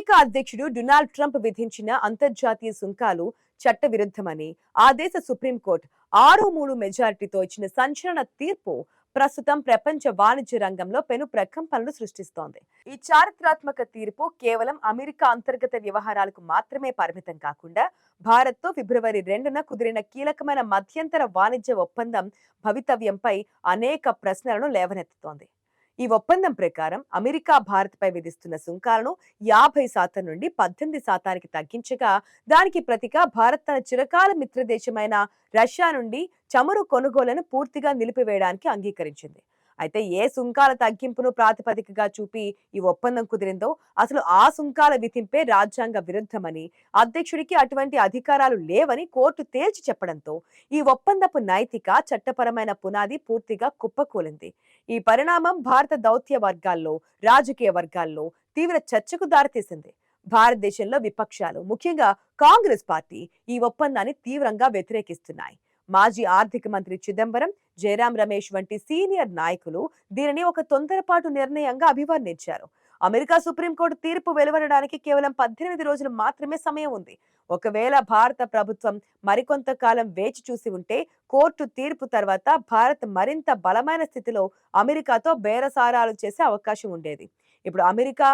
America అధ్యక్షుడు Donald Trump విధించిన అంతర్జాతీయ సుంకాలు చట్టవిరుద్ధమని ఆ దేశ సుప్రీంకోర్టు 6-3 మెజారిటీతో ఇచ్చిన సంచలన తీర్పు ప్రస్తుతం ప్రపంచ వాణిజ్య రంగంలో పెను ప్రకంపనలు సృష్టిస్తోంది. ఈ చారిత్రాత్మక తీర్పు కేవలం అమెరికా అంతర్గత వ్యవహారాలకు మాత్రమే పరిమితం కాకుండా భారత్తో ఫిబ్రవరి 2న కుదిరిన కీలకమైన మధ్యంతర వాణిజ్య ఒప్పందం భవితవ్యంపై అనేక ప్రశ్నలను లేవనెత్తుతోంది. ఈ ఒప్పందం ప్రకారం అమెరికా భారత్పై విధిస్తున్న సుంకాలను 50% నుండి 18% తగ్గించగా, దానికి ప్రతిగా భారత్ తన చిరకాల మిత్రదేశమైన రష్యా నుండి చమురు కొనుగోలను పూర్తిగా నిలిపివేయడానికి అంగీకరించింది. అయితే ఏ సుంకాల తగ్గింపును ప్రాతిపదికగా చూపి ఈ ఒప్పందం కుదిరిందో, అసలు ఆ సుంకాల విధింపే రాజ్యాంగ విరుద్ధమని, అధ్యక్షుడికి అటువంటి అధికారాలు లేవని కోర్టు తేల్చి చెప్పడంతో ఈ ఒప్పందపు నైతిక, చట్టపరమైన పునాది పూర్తిగా కుప్పకూలింది. ఈ పరిణామం భారత దౌత్య వర్గాల్లో, రాజకీయ వర్గాల్లో తీవ్ర చర్చకు దారితీసింది. భారతదేశంలో విపక్షాలు, ముఖ్యంగా కాంగ్రెస్ పార్టీ ఈ ఒప్పందాన్ని తీవ్రంగా వ్యతిరేకిస్తున్నాయి. మాజీ ఆర్థిక మంత్రి చిదంబరం, జయరాం రమేష్ వంటి సీనియర్ నాయకులు దీనిని ఒక తొందరపాటు నిర్ణయంగా అభివర్ణించారు. అమెరికా సుప్రీంకోర్టు తీర్పు వెలువడడానికి కేవలం 18 రోజులు మాత్రమే సమయం ఉంది. ఒకవేళ భారత ప్రభుత్వం మరికొంతకాలం వేచి చూసి ఉంటే, కోర్టు తీర్పు తర్వాత భారత్ మరింత బలమైన స్థితిలో అమెరికాతో బేరసారాలు చేసే అవకాశం ఉండేది. ఇప్పుడు అమెరికా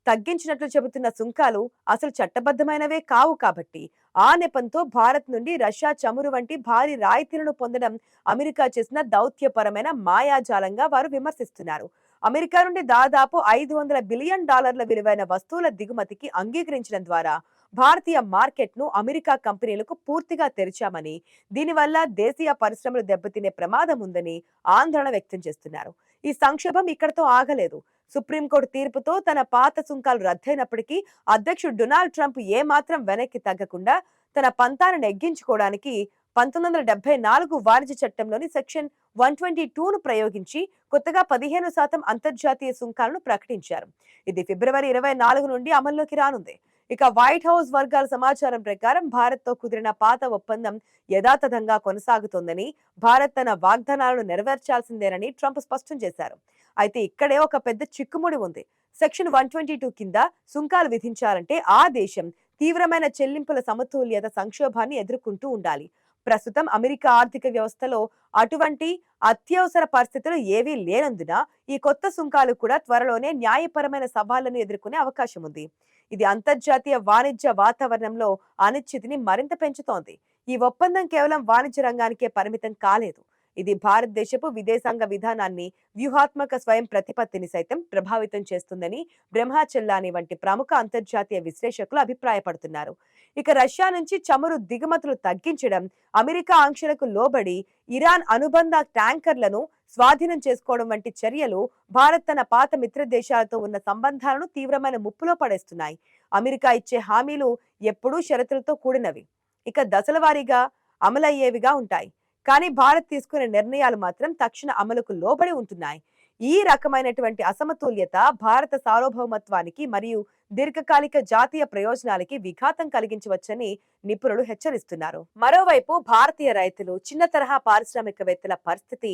తగ్గించినట్లు చెబుతున్న సుంకాలు అసలు చట్టబద్ధమైనవే కావు కాబట్టి, ఆ నెపంతో భారత్ నుండి రష్యా చమురు వంటి భారీ రాయితీలను పొందడం అమెరికా చేసిన దౌత్యపరమైన మాయాజాలంగా వారు విమర్శిస్తున్నారు. అమెరికా నుండి దాదాపు $500 బిలియన్ విలువైన వస్తువుల దిగుమతికి అంగీకరించడం ద్వారా భారతీయ మార్కెట్ను అమెరికా కంపెనీలకు పూర్తిగా తెరిచామని, దీనివల్ల దేశీయ పరిశ్రమలు దెబ్బతినే ప్రమాదం ఉందని ఆందోళన వ్యక్తం చేస్తున్నారు. ఈ సంక్షోభం ఇక్కడతో ఆగలేదు. సుప్రీంకోర్టు తీర్పుతో తన పాత సుంకాలు రద్దయినప్పటికీ అధ్యక్షుడు డొనాల్డ్ ట్రంప్ ఏమాత్రం వెనక్కి తగ్గకుండా తన పంతాను నెగ్గించుకోవడానికి 1974 వాణిజ్య చట్టంలోని సెక్షన్ 122ను ప్రయోగించి కొత్తగా 15% అంతర్జాతీయ సుంకాలను ప్రకటించారు. ఇది ఫిబ్రవరి 24 నుండి అమల్లోకి రానుంది. ఇక వైట్ హౌస్ వర్గాల సమాచారం ప్రకారం భారత్తో కుదిరిన పాత ఒప్పందం యథాతథంగా కొనసాగుతోందని, భారత్ తన వాగ్దానాలను నెరవేర్చాల్సిందేనని ట్రంప్ స్పష్టం చేశారు. అయితే ఇక్కడే ఒక పెద్ద చిక్కుముడి ఉంది. సెక్షన్ 122 కింద సుంకాలు విధించాలంటే ఆ దేశం తీవ్రమైన చెల్లింపుల సమతుల్యత సంక్షోభాన్ని ఎదుర్కొంటూ ఉండాలి. ప్రస్తుతం అమెరికా ఆర్థిక వ్యవస్థలో అటువంటి అత్యవసర పరిస్థితులు ఏవీ లేనందున ఈ కొత్త సుంకాలు కూడా త్వరలోనే న్యాయపరమైన సవాళ్లను ఎదుర్కొనే అవకాశం ఉంది. ఇది అంతర్జాతీయ వాణిజ్య వాతావరణంలో అనిశ్చితిని మరింత పెంచుతోంది. ఈ ఒప్పందం కేవలం వాణిజ్య రంగానికే పరిమితం కాలేదు. ఇది భారతదేశపు విదేశాంగ విధానాన్ని, వ్యూహాత్మక స్వయం ప్రతిపత్తిని సైతం ప్రభావితం చేస్తుందని బ్రహ్మచెల్లాని వంటి ప్రముఖ అంతర్జాతీయ విశ్లేషకులు అభిప్రాయపడుతున్నారు. ఇక రష్యా నుంచి చమురు దిగుమతులు తగ్గించడం, అమెరికా ఆంక్షలకు లోబడి ఇరాన్ అనుబంధ ట్యాంకర్లను స్వాధీనం చేసుకోవడం వంటి చర్యలు భారత్ తన పాత మిత్ర దేశాలతో ఉన్న సంబంధాలను తీవ్రమైన ముప్పులో పడేస్తున్నాయి. అమెరికా ఇచ్చే హామీలు ఎప్పుడూ షరతులతో కూడినవి, ఇక దశల వారీగా అమలయ్యేవిగా ఉంటాయి. కానీ భారత్ తీసుకునే నిర్ణయాలు మాత్రం తక్షణ అమలుకు లోబడి ఉంటున్నాయి. ఈ రకమైనటువంటి అసమతుల్యత భారత సార్వభౌమత్వానికి మరియు దీర్ఘకాలిక జాతీయ ప్రయోజనాలకి విఘాతం కలిగించవచ్చని నిపుణులు హెచ్చరిస్తున్నారు. మరోవైపు భారతీయ రైతులు, చిన్న తరహా పారిశ్రామికవేత్తల పరిస్థితి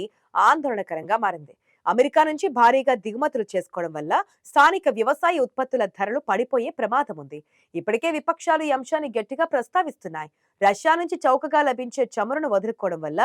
ఆందోళనకరంగా మారింది. అమెరికా నుంచి భారీగా దిగుమతులు చేసుకోవడం వల్ల స్థానిక వ్యవసాయ ఉత్పత్తుల ధరలు పడిపోయే ప్రమాదం ఉంది. ఇప్పటికే విపక్షాలు ఈ అంశాన్ని గట్టిగా ప్రస్తావిస్తున్నాయి. రష్యా నుంచి చౌకగా లభించే చమురును వదులుకోవడం వల్ల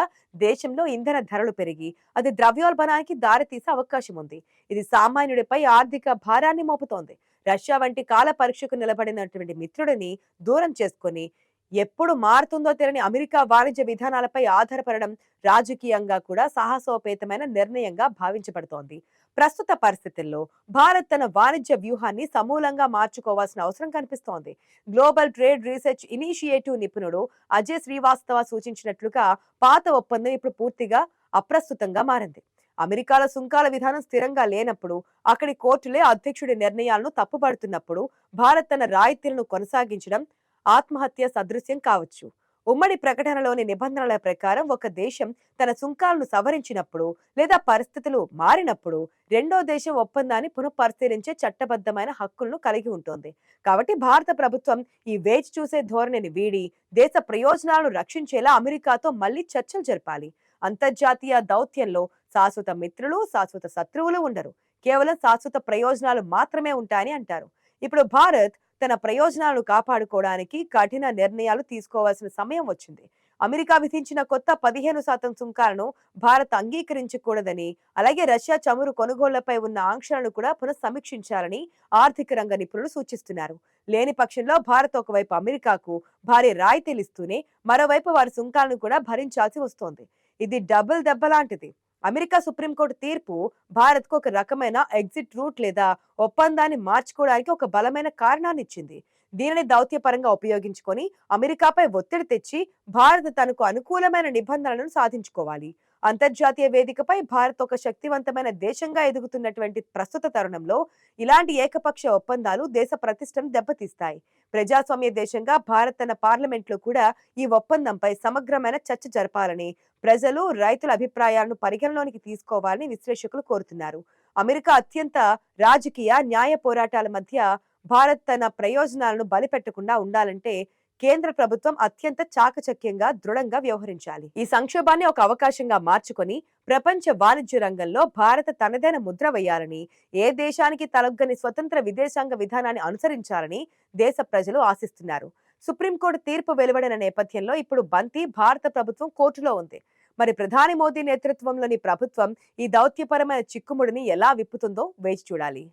దేశంలో ఇంధన ధరలు పెరిగి అది ద్రవ్యోల్బణానికి దారితీసే అవకాశం ఉంది. ఇది సామాన్యుడిపై ఆర్థిక భారాన్ని మోపుతోంది. రష్యా వంటి కాల పరీక్షకు నిలబడినటువంటి మిత్రుడిని దూరం చేసుకుని ఎప్పుడు మారుతుందో తెలియని అమెరికా వాణిజ్య విధానాలపై ఆధారపడడం రాజకీయంగా కూడా సాహసోపేతమైన నిర్ణయంగా భావించబడుతోంది. ప్రస్తుత పరిస్థితుల్లో భారత్ తన వాణిజ్య వ్యూహాన్ని సమూలంగా మార్చుకోవాల్సిన అవసరం కనిపిస్తోంది. గ్లోబల్ ట్రేడ్ రీసెర్చ్ ఇనిషియేటివ్ నిపుణుడు అజయ్ శ్రీవాస్తవ సూచించినట్లుగా పాత ఒప్పందం ఇప్పుడు పూర్తిగా అప్రస్తుతంగా మారింది. అమెరికాలో సుంకాల విధానం స్థిరంగా లేనప్పుడు, అక్కడి కోర్టులే అధ్యక్షుడి నిర్ణయాలను తప్పుపడుతున్నప్పుడు భారత్ తన రాయితీలను కొనసాగించడం ఆత్మహత్య సదృశ్యం కావచ్చు. ఉమ్మడి ప్రకటనలోని నిబంధనల ప్రకారం ఒక దేశం తన సుంకాలను సవరించినప్పుడు లేదా పరిస్థితులు మారినప్పుడు రెండో దేశం ఒప్పందాన్ని పునఃపరిశీలించే చట్టబద్ధమైన హక్కులను కలిగి ఉంటుంది. కాబట్టి భారత ప్రభుత్వం ఈ వేచి చూసే ధోరణిని వీడి దేశ ప్రయోజనాలను రక్షించేలా అమెరికాతో మళ్లీ చర్చలు జరపాలి. అంతర్జాతీయ దౌత్యంలో శాశ్వత మిత్రులు, శాశ్వత శత్రువులు ఉండరు. కేవలం శాశ్వత ప్రయోజనాలు మాత్రమే ఉంటాయని అంటారు. ఇప్పుడు భారత్ తన ప్రయోజనాలను కాపాడుకోవడానికి కఠిన నిర్ణయాలు తీసుకోవాల్సిన సమయం వచ్చింది. అమెరికా విధించిన కొత్త 15% సుంకాలను భారత్ అంగీకరించకూడదని, అలాగే రష్యా చమురు కొనుగోళ్లపై ఉన్న ఆంక్షలను కూడా పునఃసమీక్షించాలని ఆర్థిక రంగ నిపుణులు సూచిస్తున్నారు. లేని పక్షంలో భారత్ ఒకవైపు అమెరికాకు భారీ రాయితీలిస్తూనే మరోవైపు వారి సుంకాలను కూడా భరించాల్సి వస్తోంది. ఇది డబుల్ దెబ్బ లాంటిది. అమెరికా సుప్రీంకోర్టు తీర్పు భారత్కు ఒక రకమైన ఎగ్జిట్ రూట్ లేదా ఒప్పందాన్ని మార్చుకోవడానికి ఒక బలమైన కారణాన్ని ఇచ్చింది. దీనిని దౌత్యపరంగా ఉపయోగించుకొని అమెరికాపై ఒత్తిడి తెచ్చి భారత్ తనకు అనుకూలమైన నిబంధనలను సాధించుకోవాలి. అంతర్జాతీయ వేదికపై భారత్ ఒక శక్తివంతమైన దేశంగా ఎదుగుతున్నటువంటి ప్రస్తుత తరుణంలో ఇలాంటి ఏకపక్ష ఒప్పందాలు దేశ ప్రతిష్టను దెబ్బతీస్తాయి. ప్రజాస్వామ్య దేశంగా భారత్ తన పార్లమెంట్లో కూడా ఈ ఒప్పందంపై సమగ్రమైన చర్చ జరపాలని, ప్రజలు, రైతుల అభిప్రాయాలను పరిగణలోనికి తీసుకోవాలని విశ్లేషకులు కోరుతున్నారు. అమెరికా అత్యంత రాజకీయ, న్యాయ పోరాటాల మధ్య భారత్ తన ప్రయోజనాలను బలిపెట్టకుండా ఉండాలంటే కేంద్ర ప్రభుత్వం అత్యంత చాకచక్యంగా, దృఢంగా వ్యవహరించాలి. ఈ సంక్షోభాన్ని ఒక అవకాశంగా మార్చుకొని ప్రపంచ వాణిజ్య రంగంలో భారత తనదైన ముద్ర వేయాలని, ఏ దేశానికి తలొగ్గని స్వతంత్ర విదేశాంగ విధానాన్ని అనుసరించాలని దేశ ప్రజలు ఆశిస్తున్నారు. సుప్రీంకోర్టు తీర్పు వెలువడిన నేపథ్యంలో ఇప్పుడు బంతి భారత ప్రభుత్వం కోర్టులో ఉంది. మరి ప్రధాని మోదీ నేతృత్వంలోని ప్రభుత్వం ఈ దౌత్యపరమైన చిక్కుముడిని ఎలా విప్పుతుందో వేచి చూడాలి.